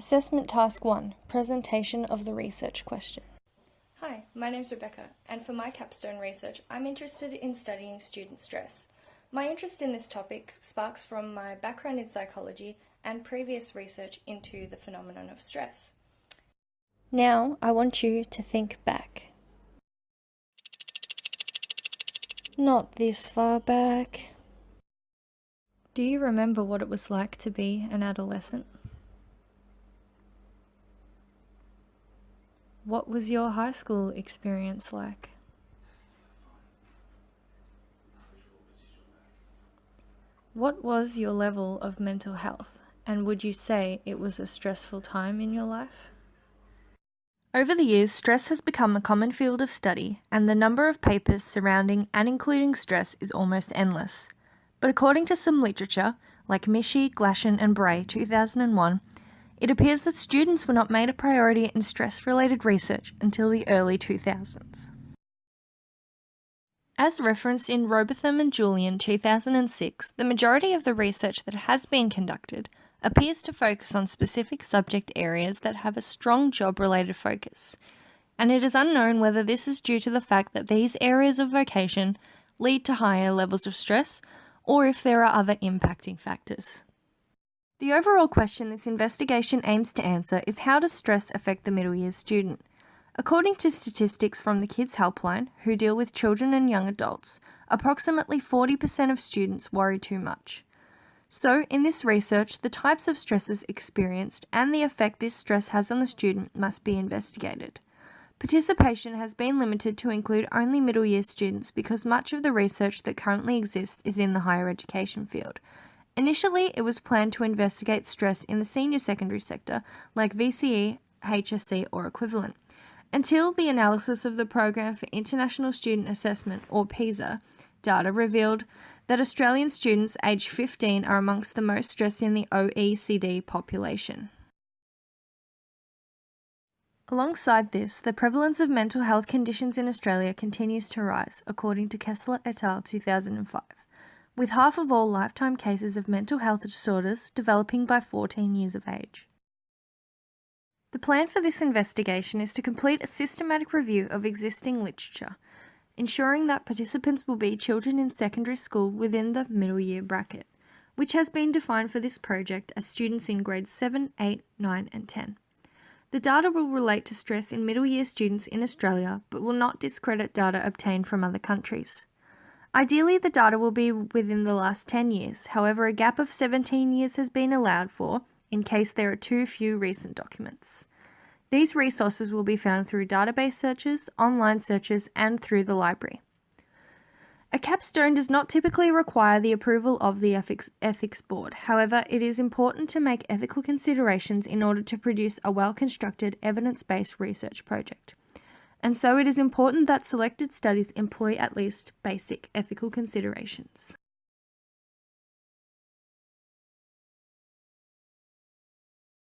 Assessment Task 1, Presentation of the Research Question. Hi, my name's Rebecca, and for my capstone research, I'm interested in studying student stress. My interest in this topic sparks from my background in psychology and previous research into the phenomenon of stress. Now, I want you to think back. Not this far back. Do you remember what it was like to be an adolescent? What was your high school experience like? What was your level of mental health, and would you say it was a stressful time in your life? Over the years, stress has become a common field of study, and the number of papers surrounding and including stress is almost endless. But according to some literature, like Mishi, Glashan and Bray 2001, it appears that students were not made a priority in stress-related research until the early 2000s. As referenced in Robotham and Julian 2006, the majority of the research that has been conducted appears to focus on specific subject areas that have a strong job-related focus, and it is unknown whether this is due to the fact that these areas of vocation lead to higher levels of stress or if there are other impacting factors. The overall question this investigation aims to answer is, how does stress affect the middle year student? According to statistics from the Kids Helpline, who deal with children and young adults, approximately 40% of students worry too much. So, in this research, the types of stresses experienced and the effect this stress has on the student must be investigated. Participation has been limited to include only middle year students because much of the research that currently exists is in the higher education field. Initially, it was planned to investigate stress in the senior secondary sector, like VCE, HSC or equivalent, until the analysis of the Program for International Student Assessment, or PISA, data revealed that Australian students aged 15 are amongst the most stressed in the OECD population. Alongside this, the prevalence of mental health conditions in Australia continues to rise, according to Kessler et al. 2005. With half of all lifetime cases of mental health disorders developing by 14 years of age. The plan for this investigation is to complete a systematic review of existing literature, ensuring that participants will be children in secondary school within the middle year bracket, which has been defined for this project as students in grades 7, 8, 9 and 10. The data will relate to stress in middle year students in Australia, but will not discredit data obtained from other countries. Ideally, the data will be within the last 10 years, however a gap of 17 years has been allowed for in case there are too few recent documents. These resources will be found through database searches, online searches, and through the library. A capstone does not typically require the approval of the ethics board. However, it is important to make ethical considerations in order to produce a well-constructed, evidence-based research project. And so it is important that selected studies employ at least basic ethical considerations.